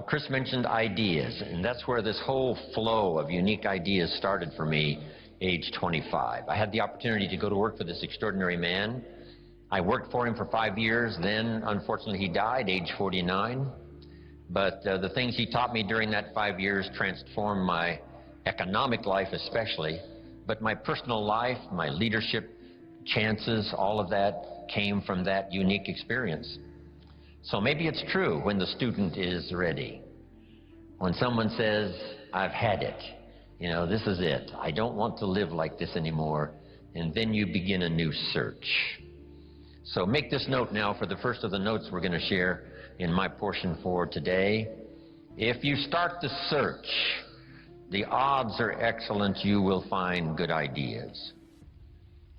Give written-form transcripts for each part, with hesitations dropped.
Chris mentioned ideas, and that's where this whole flow of unique ideas started for me, age 25. I had the opportunity to go to work for this extraordinary man. I worked for him for 5 years, then unfortunately he died, age 49. But the things he taught me during that 5 years transformed my economic life especially, but my personal life, my leadership chances, all of that came from that unique experience. So maybe it's true when the student is ready. When someone says, I've had it, this is it. I don't want to live like this anymore. And then you begin a new search. So make this note now for the first of the notes we're going to share in my portion for today. If you start the search, the odds are excellent you will find good ideas.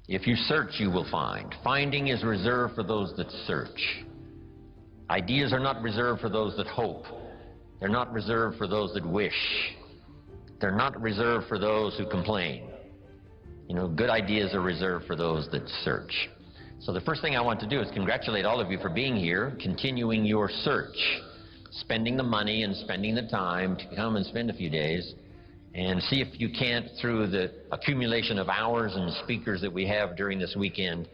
If you search, you will find. Finding is reserved for those that search. Ideas are not reserved for those that hope. They're not reserved for those that wish. They're not reserved for those who complain. Good ideas are reserved for those that search. So the first thing I want to do is congratulate all of you for being here, continuing your search, spending the money and spending the time to come and spend a few days and see if you can't, through the accumulation of hours and speakers that we have during this weekend,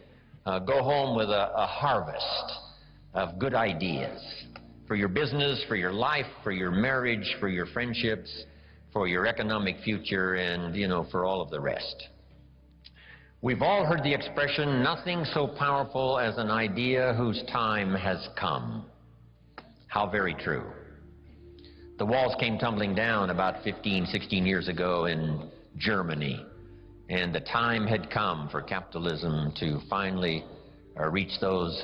go home with a harvest of good ideas for your business, for your life, for your marriage, for your friendships, for your economic future, and, for all of the rest. We've all heard the expression, nothing so powerful as an idea whose time has come. How very true. The walls came tumbling down about 15, 16 years ago in Germany, and the time had come for capitalism to finally reach those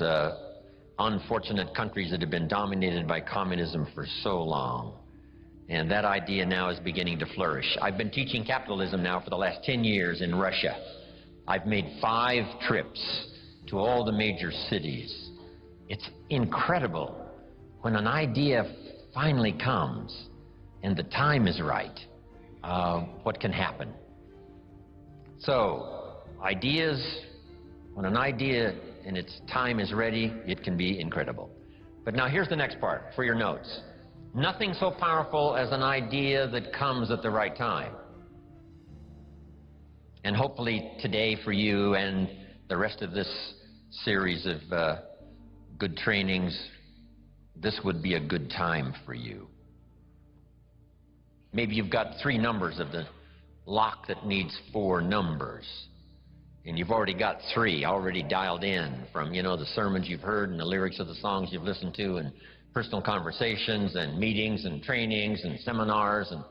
unfortunate countries that have been dominated by communism for so long. And that idea now is beginning to flourish. I've been teaching capitalism now for the last 10 years in Russia. I've made 5 trips to all the major cities. It's incredible when an idea finally comes and the time is right, what can happen. So, ideas, when an idea and its time is ready, it can be incredible. But now here's the next part for your notes. Nothing so powerful as an idea that comes at the right time. And hopefully today for you and the rest of this series of good trainings, this would be a good time for you. Maybe you've got 3 numbers of the lock that needs 4 numbers. And you've already got 3 already dialed in from, the sermons you've heard and the lyrics of the songs you've listened to and personal conversations and meetings and trainings and seminars and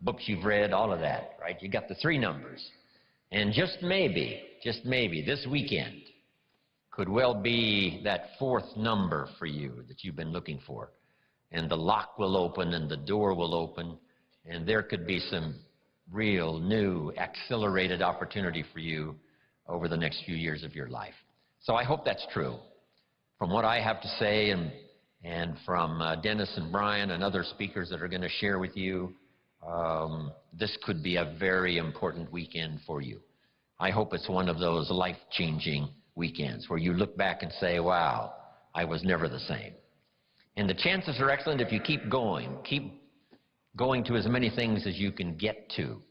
books you've read, all of that, right? You got the 3 numbers. And just maybe, this weekend could well be that 4th number for you that you've been looking for. And the lock will open and the door will open, and there could be some real new accelerated opportunity for you over the next few years of your life. So I hope that's true. From what I have to say and from Dennis and Brian and other speakers that are going to share with you, this could be a very important weekend for you. I hope it's one of those life-changing weekends where you look back and say, wow, I was never the same. And the chances are excellent if you keep going to as many things as you can get to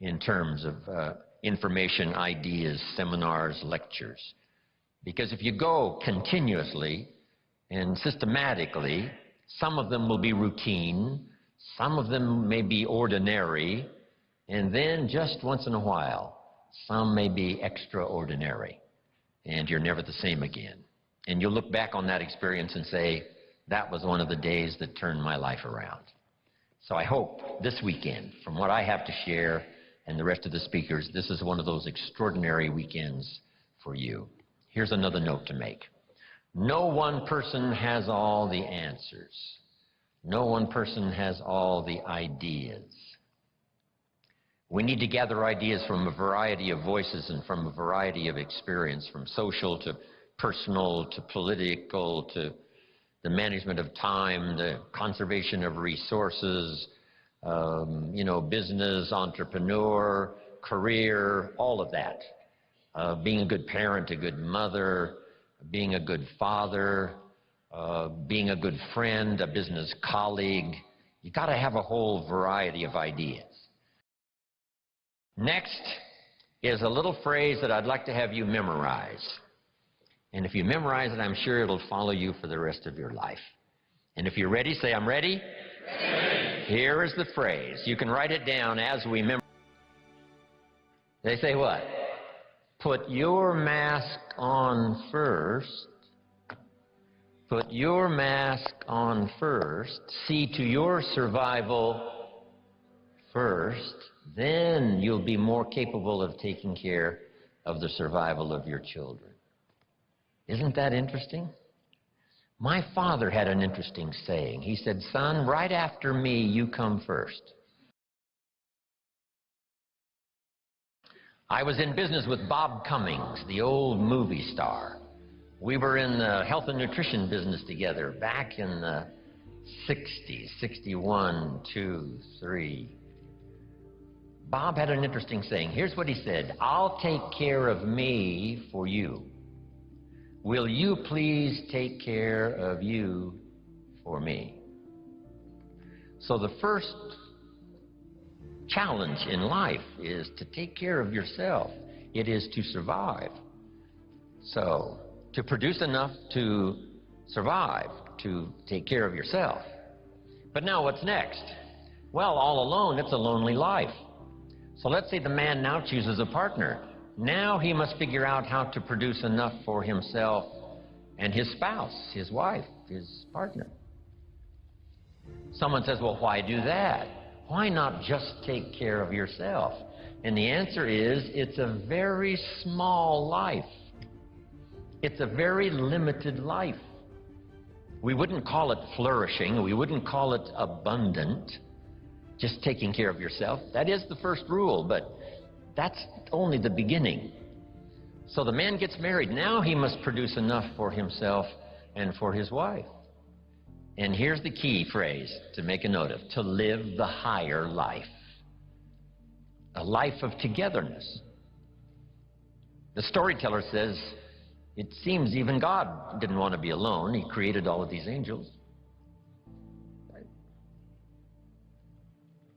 in terms of information, ideas, seminars, lectures. Because if you go continuously and systematically, some of them will be routine, some of them may be ordinary, and then just once in a while, some may be extraordinary, and you're never the same again. And you'll look back on that experience and say, that was one of the days that turned my life around. So I hope this weekend, from what I have to share and the rest of the speakers, this is one of those extraordinary weekends for you. Here's another note to make. No one person has all the answers. No one person has all the ideas. We need to gather ideas from a variety of voices and from a variety of experience, from social to personal to political to the management of time, the conservation of resources, business, entrepreneur, career, all of that. Being a good parent, a good mother, being a good father, being a good friend, a business colleague. You got to have a whole variety of ideas. Next is a little phrase that I'd like to have you memorize. And if you memorize it, I'm sure it'll follow you for the rest of your life. And if you're ready, say, I'm ready. Ready. Here is the phrase. You can write it down as we memorize. They say what? Put your mask on first. Put your mask on first. See to your survival first. Then you'll be more capable of taking care of the survival of your children. Isn't that interesting? My father had an interesting saying. He said, son, right after me, you come first. I was in business with Bob Cummings, the old movie star. We were in the health and nutrition business together back in the 60s, 61, 2, 3. Bob had an interesting saying. Here's what he said, I'll take care of me for you. Will you please take care of you for me? So the first challenge in life is to take care of yourself. It is to survive. So, to produce enough to survive, to take care of yourself. But now what's next? Well, all alone, it's a lonely life. So let's say the man now chooses a partner. Now he must figure out how to produce enough for himself and his spouse, his wife, his partner. Someone says, well, why do that? Why not just take care of yourself? And the answer is, it's a very small life. It's a very limited life. We wouldn't call it flourishing. We wouldn't call it abundant. Just taking care of yourself. That is the first rule, but that's only the beginning. So the man gets married. Now he must produce enough for himself and for his wife. And here's the key phrase to make a note of. To live the higher life. A life of togetherness. The storyteller says, it seems even God didn't want to be alone. He created all of these angels. Right?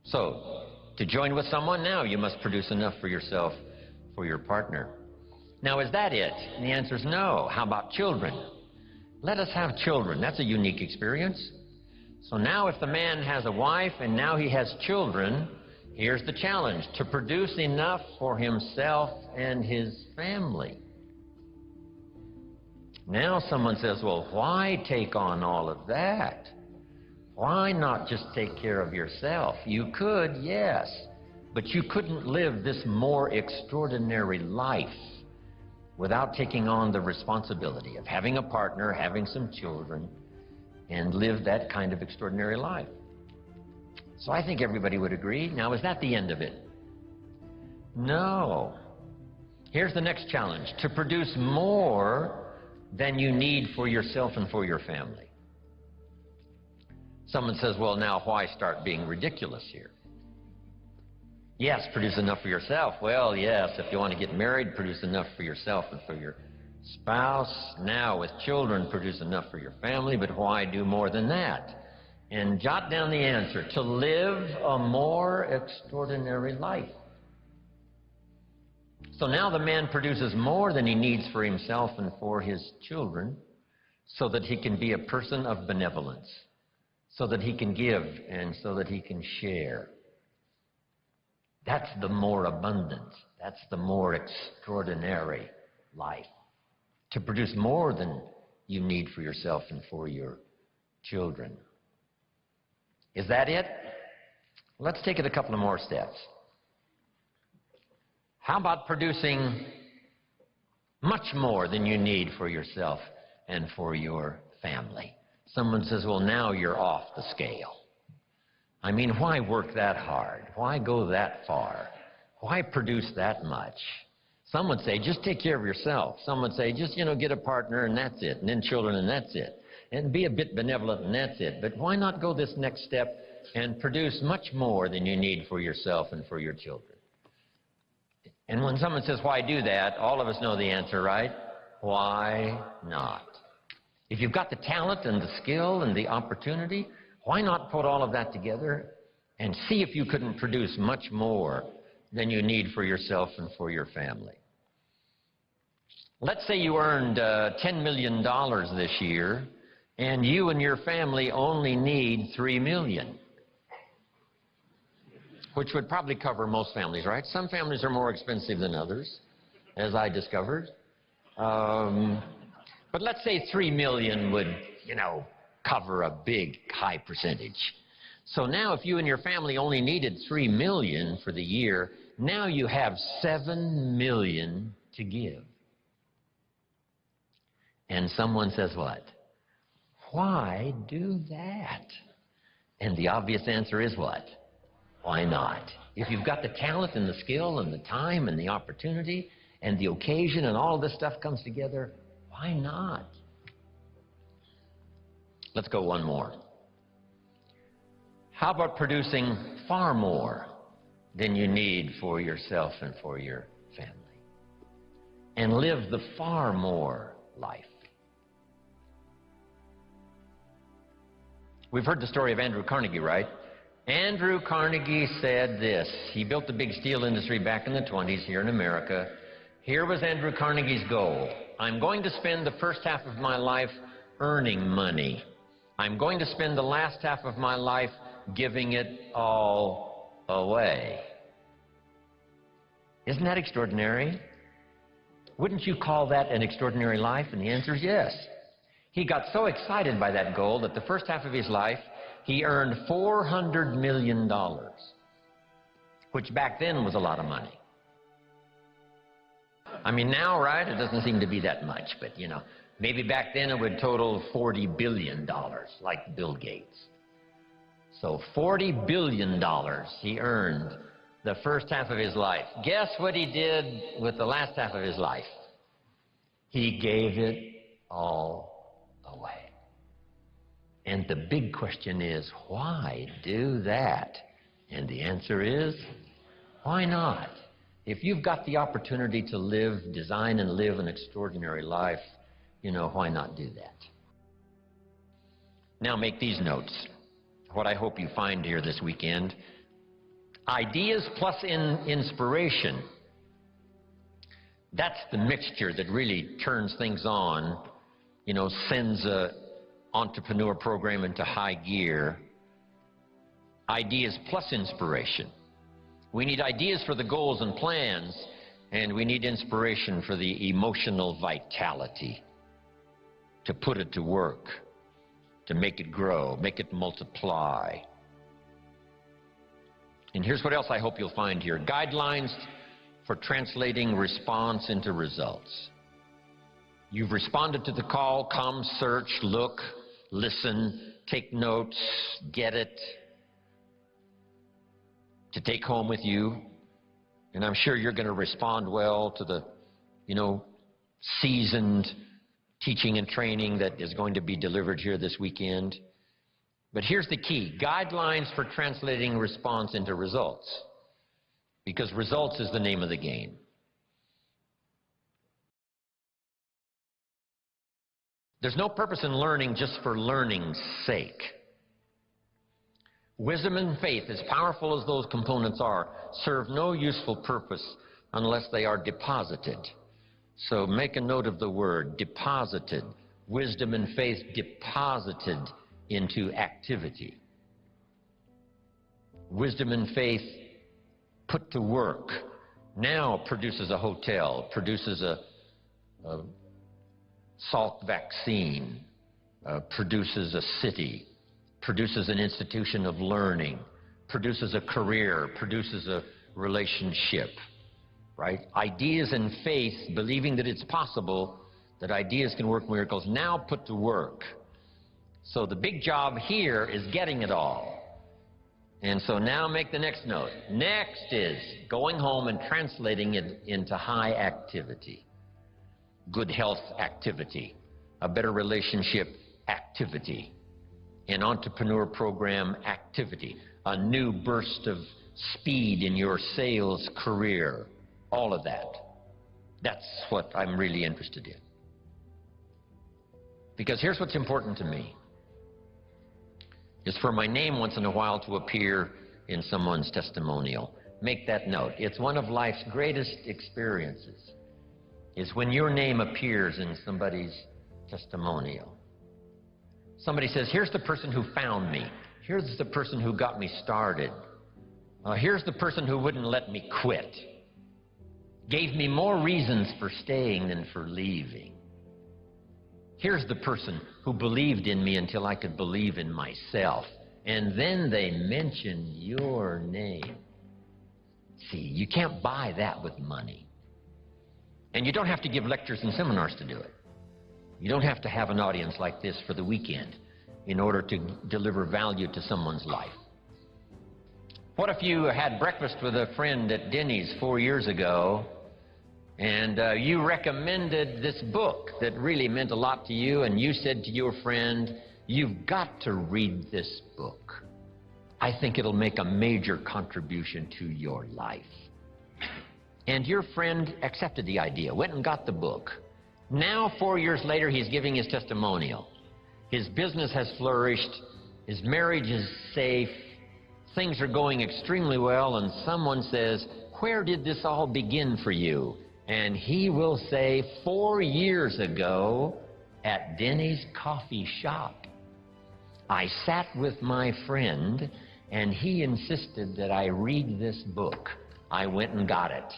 So, to join with someone now, you must produce enough for yourself, for your partner. Now, is that it? And the answer is no. How about children? Let us have children. That's a unique experience. So now if the man has a wife and now he has children, here's the challenge. To produce enough for himself and his family. Now someone says, well, why take on all of that? Why not just take care of yourself? You could, yes, but you couldn't live this more extraordinary life without taking on the responsibility of having a partner, having some children, and live that kind of extraordinary life. So I think everybody would agree. Now, is that the end of it? No. Here's the next challenge. To produce more than you need for yourself and for your family. Someone says, well, now why start being ridiculous here? Yes, produce enough for yourself. Well, yes, if you want to get married, produce enough for yourself and for your spouse. Now, with children, produce enough for your family, but why do more than that? And jot down the answer. To live a more extraordinary life. So now the man produces more than he needs for himself and for his children so that he can be a person of benevolence, so that he can give and so that he can share. That's the more abundant, that's the more extraordinary life. To produce more than you need for yourself and for your children. Is that it? Let's take it a couple of more steps. How about producing much more than you need for yourself and for your family? Someone says, well, now you're off the scale. I mean, why work that hard? Why go that far? Why produce that much? Some would say, just take care of yourself. Some would say, just, get a partner and that's it, and then children and that's it. And be a bit benevolent and that's it. But why not go this next step and produce much more than you need for yourself and for your children? And when someone says, why do that? All of us know the answer, right? Why not? If you've got the talent and the skill and the opportunity, why not put all of that together and see if you couldn't produce much more than you need for yourself and for your family? Let's say you earned $10 million this year, and you and your family only need $3 million, which would probably cover most families, right? Some families are more expensive than others, as I discovered. But let's say $3 million would, cover a big, high percentage. So now if you and your family only needed $3 million for the year, now you have $7 million to give. And someone says what? Why do that? And the obvious answer is what? Why not? If you've got the talent and the skill and the time and the opportunity and the occasion and all this stuff comes together, why not? Let's go one more. How about producing far more than you need for yourself and for your family? And live the far more life. We've heard the story of Andrew Carnegie, right? Andrew Carnegie said this. He built the big steel industry back in the 20s here in America. Here was Andrew Carnegie's goal. I'm going to spend the first half of my life earning money. I'm going to spend the last half of my life giving it all away. Isn't that extraordinary? Wouldn't you call that an extraordinary life? And the answer is yes. He got so excited by that goal that the first half of his life, he earned $400 million, which back then was a lot of money. I mean, now, right, it doesn't seem to be that much, but, maybe back then it would total $40 billion, like Bill Gates. So $40 billion he earned the first half of his life. Guess what he did with the last half of his life? He gave it all away. And the big question is, why do that? And the answer is, why not? If you've got the opportunity to live, design and live an extraordinary life, why not do that? Now make these notes. What I hope you find here this weekend: ideas plus inspiration. That's the mixture that really turns things on, sends a entrepreneur program into high gear. Ideas plus inspiration. We need ideas for the goals and plans, and we need inspiration for the emotional vitality to put it to work, to make it grow, make it multiply. And here's what else I hope you'll find here: guidelines for translating response into results. You've responded to the call. Come, search, look, listen, take notes, get it, to take home with you. And I'm sure you're going to respond well to the, seasoned teaching and training that is going to be delivered here this weekend. But here's the key: guidelines for translating response into results. Because results is the name of the game. There's no purpose in learning just for learning's sake. Wisdom and faith, as powerful as those components are, serve no useful purpose unless they are deposited. So make a note of the word, deposited. Wisdom and faith deposited into activity. Wisdom and faith put to work now produces a hotel, produces a Salk vaccine, produces a city, produces an institution of learning, produces a career, produces a relationship, right? Ideas and faith, believing that it's possible, that ideas can work miracles, now put to work. So the big job here is getting it all. And so now make the next note. Next is going home and translating it into high activity. Good health activity, a better relationship activity, an entrepreneur program activity, a new burst of speed in your sales career, all of that. That's what I'm really interested in. Because here's what's important to me, is for my name once in a while to appear in someone's testimonial. Make that note. It's one of life's greatest experiences, is when your name appears in somebody's testimonial. Somebody says, here's the person who found me. Here's the person who got me started. Here's the person who wouldn't let me quit. Gave me more reasons for staying than for leaving. Here's the person who believed in me until I could believe in myself. And then they mention your name. See, you can't buy that with money. And you don't have to give lectures and seminars to do it. You don't have to have an audience like this for the weekend in order to deliver value to someone's life. What if you had breakfast with a friend at Denny's 4 years ago, and you recommended this book that really meant a lot to you, and you said to your friend, you've got to read this book. I think it'll make a major contribution to your life. And your friend accepted the idea, went and got the book. Now, 4 years later, he's giving his testimonial. His business has flourished, his marriage is safe, things are going extremely well, and someone says, where did this all begin for you? And he will say, 4 years ago at Denny's coffee shop. I sat with my friend, and he insisted that I read this book. I went and got it.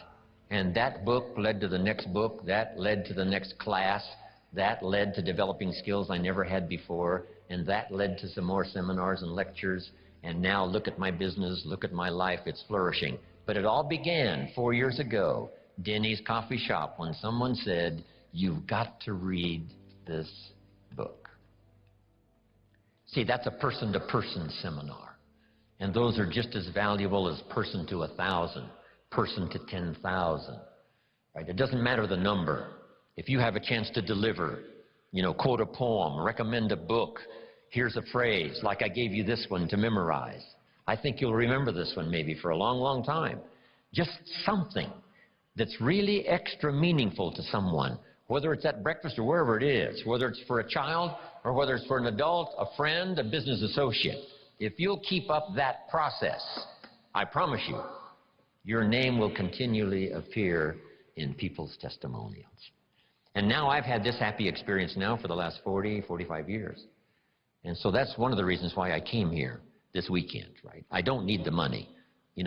And that book led to the next book, that led to the next class, that led to developing skills I never had before, and that led to some more seminars and lectures. And now look at my business, look at my life, it's flourishing. But it all began 4 years ago, Denny's coffee shop, when someone said, you've got to read this book. See, that's a person-to-person seminar. And those are just as valuable as person to 1,000, person to 10,000. Right? It doesn't matter the number. If you have a chance to deliver, quote a poem, recommend a book, here's a phrase, like I gave you this one to memorize. I think you'll remember this one maybe for a long, long time. Just something that's really extra meaningful to someone, whether it's at breakfast or wherever it is, whether it's for a child or whether it's for an adult, a friend, a business associate. If you'll keep up that process, I promise you, your name will continually appear in people's testimonials. And now I've had this happy experience now for the last 40, 45 years. And so that's one of the reasons why I came here this weekend, right? I don't need the money.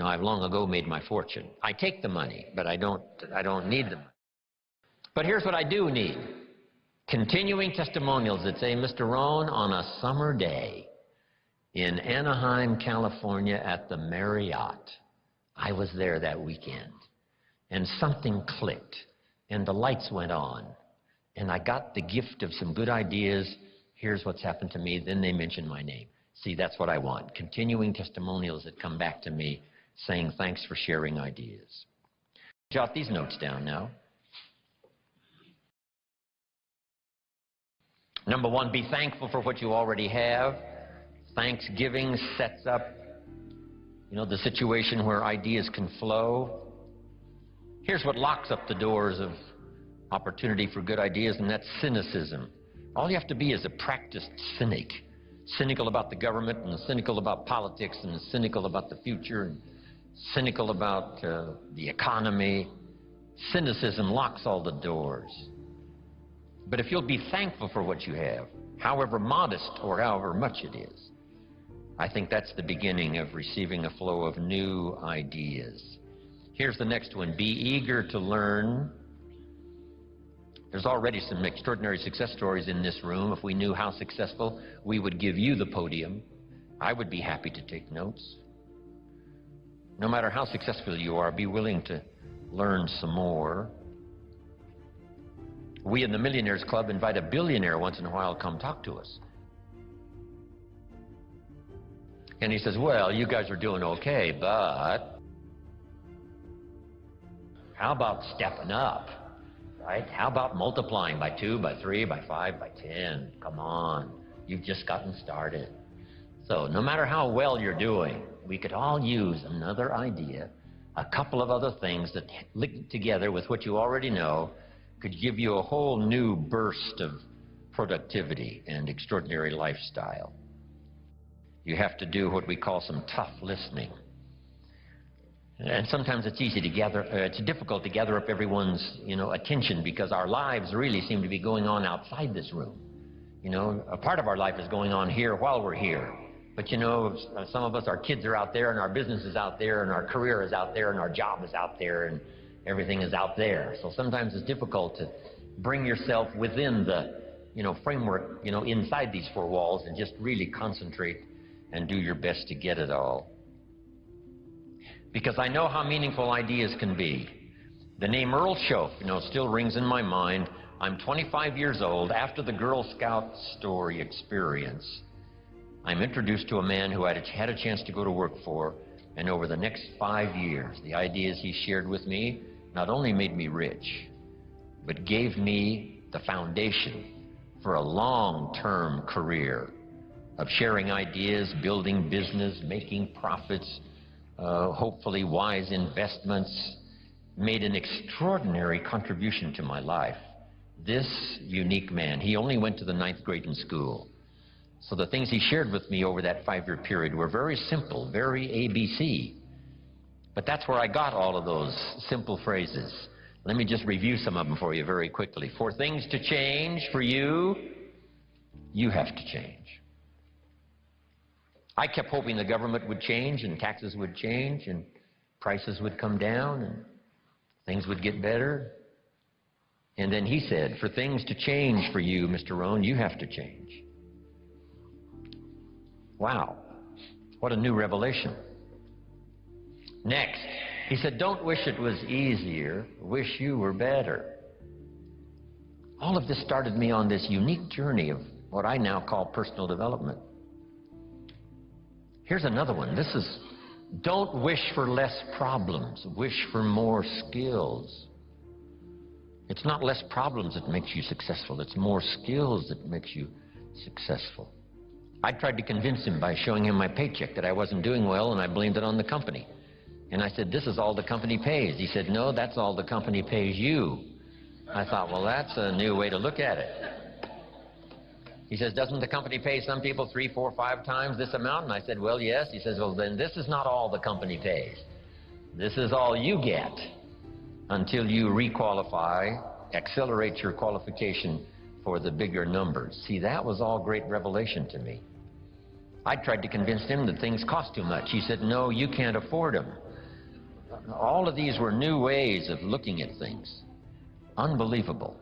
I've long ago made my fortune. I take the money, but I don't need the money. But here's what I do need. Continuing testimonials that say, Mr. Rohn, on a summer day in Anaheim, California at the Marriott, I was there that weekend, and something clicked, and the lights went on, and I got the gift of some good ideas. Here's what's happened to me. Then they mention my name. See, that's what I want. Continuing testimonials that come back to me saying thanks for sharing ideas. Jot these notes down now. Number one, be thankful for what you already have. Thanksgiving sets up, the situation where ideas can flow. Here's what locks up the doors of opportunity for good ideas, and that's cynicism. All you have to be is a practiced cynic. Cynical about the government, and cynical about politics, and cynical about the future, and cynical about the economy. Cynicism locks all the doors. But if you'll be thankful for what you have, however modest or however much it is, I think that's the beginning of receiving a flow of new ideas. Here's the next one. Be eager to learn. There's already some extraordinary success stories in this room. If we knew how successful, we would give you the podium. I would be happy to take notes. No matter how successful you are, be willing to learn some more. We in the Millionaires Club invite a billionaire once in a while to come talk to us. And he says, well, you guys are doing okay, but how about stepping up, right? How about multiplying by 2, by 3, by 5, by 10? Come on, you've just gotten started. So no matter how well you're doing, we could all use another idea, a couple of other things that linked together with what you already know could give you a whole new burst of productivity and extraordinary lifestyle. You have to do what we call some tough listening. And sometimes it's difficult to gather up everyone's, attention, because our lives really seem to be going on outside this room. A part of our life is going on here while we're here. But some of us, our kids are out there, and our business is out there, and our career is out there, and our job is out there, and everything is out there. So sometimes it's difficult to bring yourself within the, framework, inside these four walls, and just really concentrate and do your best to get it all. Because I know how meaningful ideas can be. The name Earl Shope, still rings in my mind. I'm 25 years old. After the Girl Scout story experience, I'm introduced to a man who I had a chance to go to work for, and over the next 5 years, the ideas he shared with me not only made me rich, but gave me the foundation for a long-term career of sharing ideas, building business, making profits, hopefully wise investments, made an extraordinary contribution to my life. This unique man, he only went to the 9th grade in school. So the things he shared with me over that 5-year period were very simple, very ABC. But that's where I got all of those simple phrases. Let me just review some of them for you very quickly. For things to change for you, you have to change. I kept hoping the government would change, and taxes would change, and prices would come down, and things would get better. And then he said, for things to change for you, Mr. Rohn, you have to change. Wow, what a new revelation. Next, he said, don't wish it was easier, wish you were better. All of this started me on this unique journey of what I now call personal development. Here's another one. This is, don't wish for less problems, wish for more skills. It's not less problems that makes you successful, it's more skills that makes you successful. I tried to convince him by showing him my paycheck that I wasn't doing well, and I blamed it on the company. And I said, this is all the company pays. He said, no, that's all the company pays you. I thought, well, that's a new way to look at it. He says, doesn't the company pay some people 3, 4, 5 times this amount? And I said, well, yes. He says, well, then this is not all the company pays. This is all you get until you requalify, accelerate your qualification for the bigger numbers. See, that was all great revelation to me. I tried to convince him that things cost too much. He said, no, you can't afford them. All of these were new ways of looking at things. Unbelievable.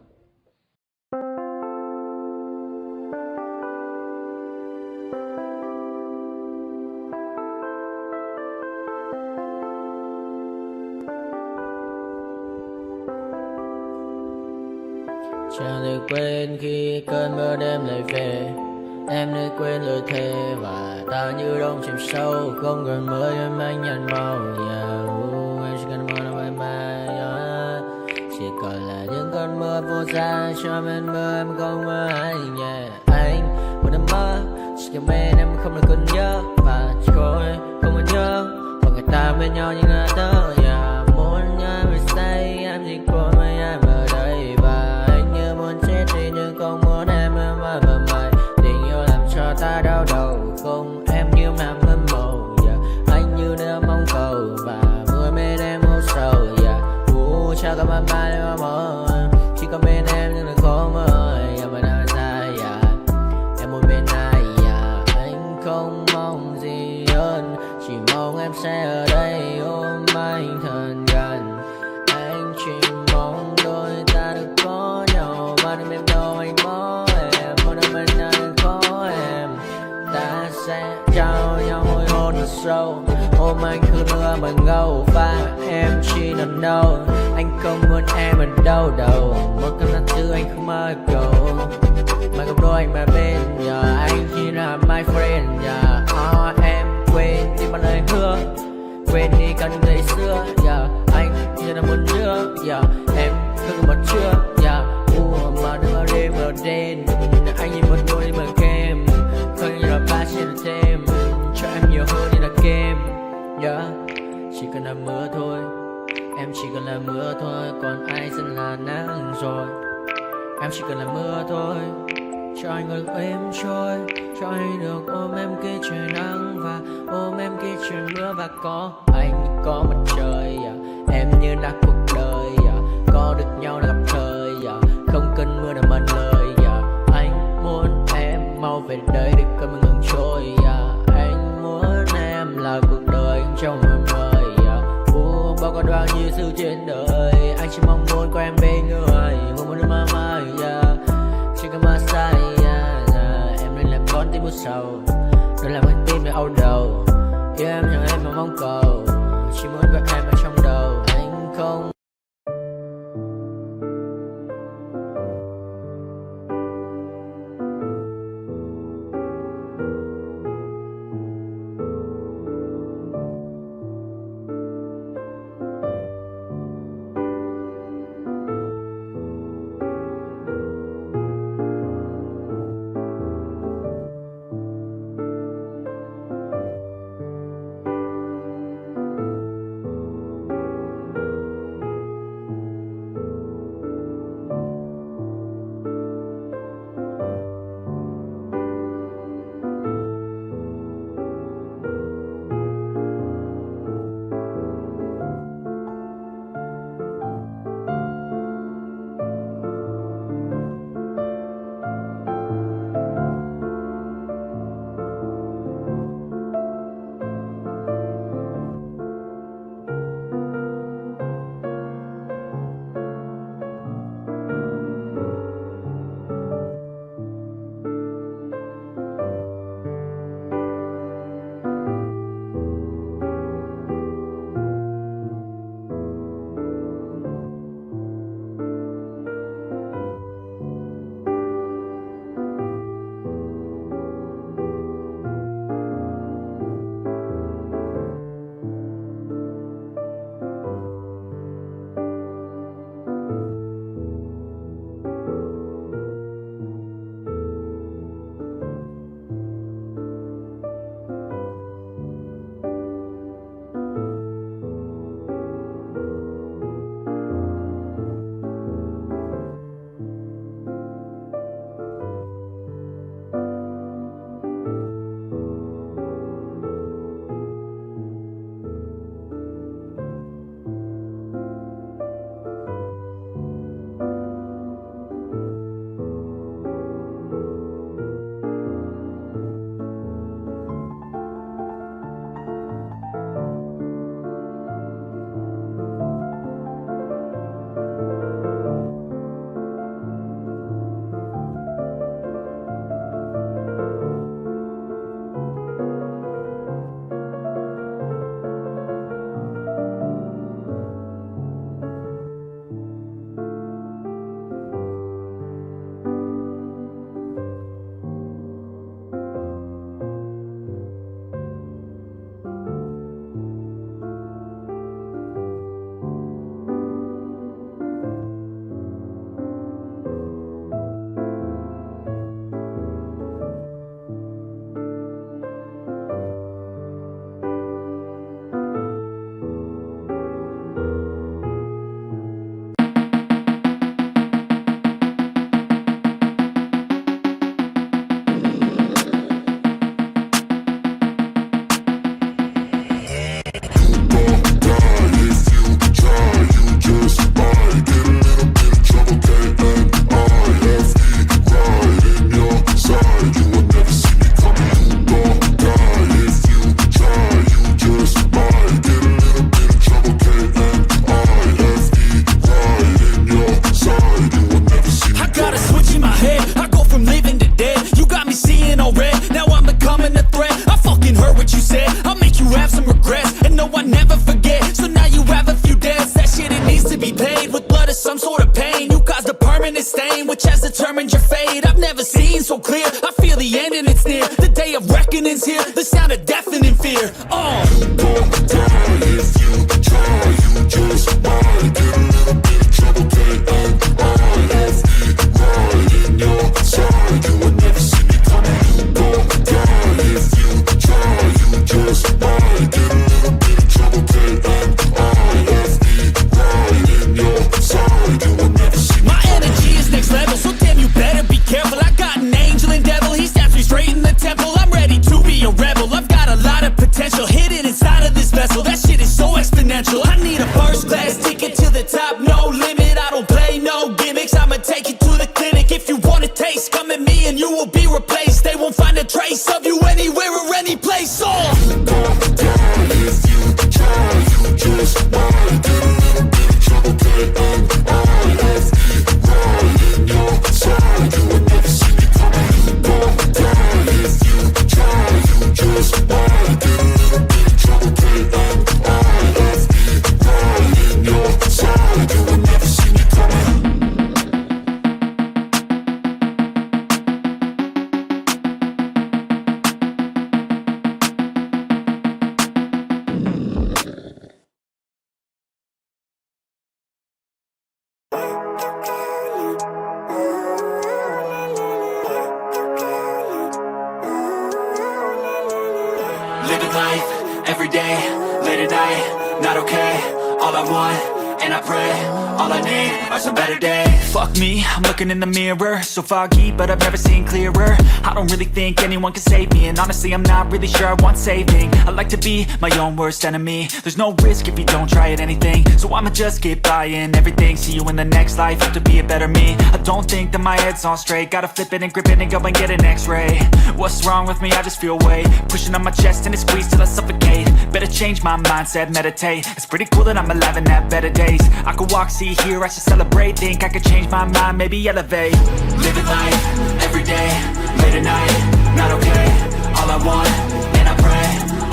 Chẳng được quên khi cơn mưa đêm lại về. Em đã quên lời thề và ta như đông chìm sâu. Không còn mơ em anh nhận màu. Em chỉ cần mơ là bye bye. Chỉ còn là những cơn mưa vô giá. Cho bên mơ em không mơ anh. Anh một đêm mơ. Chỉ cần bên em không được cần nhớ. Và chỉ có em không còn nhớ. Và người ta bên nhau như ngã tớ. Muốn nhớ về say em chỉ có mấy em ở đây. Và anh như muốn chết đi nhưng không muốn em mơ mày. Tình yêu làm cho ta đau đầu. Không em như mà mơ mộng. Anh như nơi mong cầu. Và mưa bên em ngô sầu. Chào các bạn ba để mà mơ. Chỉ có bên em nhưng là khó mơ. Em ở đâu ra em một bên ai. Anh không mong gì hơn. Chỉ mong em sẽ ở đây ôm anh thật gần. Anh chỉ mong đôi ta được có nhau. Và đừng em đâu anh có em. Một đôi bên nào đừng có em. Ta sẽ trao nhau môi hôn thật sâu. Ôm anh cứ nữa bằng ngâu. Và em chỉ nằm đâu. Anh không muốn em ở đâu đâu. Một cơn gió thứ anh không mơ cầu. Mà không đôi anh mà bên nhờ. Anh chỉ là my friend em quên đi bao lời hứa. Quên đi cả những ngày xưa anh chỉ là muốn chưa em không còn chưa mà đừng ở đêm ở đêm. Anh nhìn một đôi bằng kem. Không như là ba trên thêm. Cho em nhiều hơn như là kem chỉ cần là mưa thôi. Em chỉ cần là mưa thôi. Còn ai sẽ là nắng rồi. Em chỉ cần là mưa thôi. cho anh ơi êm trôi, cho anh được ôm em khi trời nắng và ôm em khi trời mưa, và có anh như có mặt trời, em như là cuộc đời, có được nhau là gặp thời, không cần mưa để mất lời, anh muốn em mau về đây để cơn mưa ngừng trôi, anh muốn em là cuộc đời trong mưa mời, bao con bao nhiêu sự trên đời, anh chỉ mong muốn có em bên người, một đêm mơ mai, chỉ cần mơ say, em nên làm con tim buốt sầu, đừng làm con tim để âu đầu, yêu em chẳng em mà mong cầu, chỉ muốn có em ở trong đầu, anh không. determined your fate. I've never seen so clear. I feel the end and it's near. The day of reckoning's here. The sound of deafening fear. You don't die if you try. You just might get a little bit of trouble. K-N-I-F-E, right in your side. You will never see me coming. You don't die if you try. You just might get a little bit of trouble. K-N-I-F-E, right in your side. You will never see me coming. My energy is next level, so damn you better be careful. I got an aim every day, late at night, not okay. All I want, and I pray, all I need are some better days. Fuck me, I'm looking in the mirror, so foggy, but I've never seen clearer. I don't really think anyone can save me, and honestly I'm not really sure I want saving. I like to be my own worst enemy. There's no risk if you don't try at anything, so I'ma just keep buying everything. See you in the next life, have to be a better me. I don't think that my head's on straight, gotta flip it and grip it and go and get an x-ray. What's wrong with me? I just feel weight pushing on my chest and it squeezes till I suffocate. Better change my mindset, meditate. It's pretty cool that I'm alive and have better days. I could walk, see, hear, I should celebrate. Think I could change my mind, maybe elevate. Living life, every day, late at night, not okay. All I want, and I pray,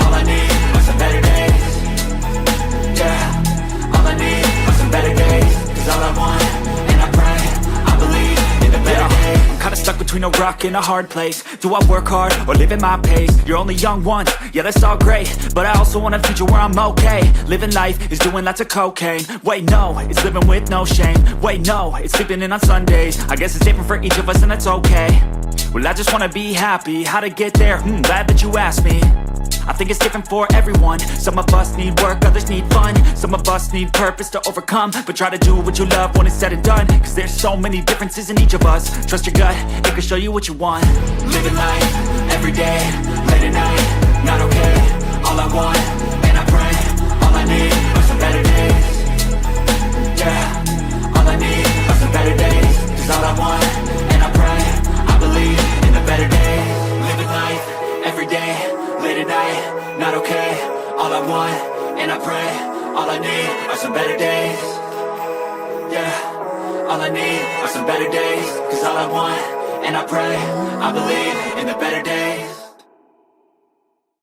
all I need are some better days. Yeah, all I need are some better days. Cause all I want, and I pray, I believe in the better days. I'm kinda stuck between a rock and a hard place. Do I work hard or live at my pace? You're only young once, yeah that's all great, but I also want a future where I'm okay. Living life is doing lots of cocaine. Wait no, it's living with no shame. Wait no, it's sleeping in on Sundays. I guess it's different for each of us and that's okay. Well I just wanna be happy, how to get there? Glad that you asked me. I think it's different for everyone. Some of us need work, others need fun. Some of us need purpose to overcome. But try to do what you love when it's said and done. Cause there's so many differences in each of us. Trust your gut, it can show you what you want. Living life, every day, late at night, not okay. All I want, and I pray, all I need are some better days. Yeah, all I need are some better days. Cause all I want, and I pray, I believe in the better days. Living life, every day, late at night, not okay. All I want, and I pray, all I need are some better days. Yeah, all I need are some better days. Cause all I want, and I pray, I believe in the better days.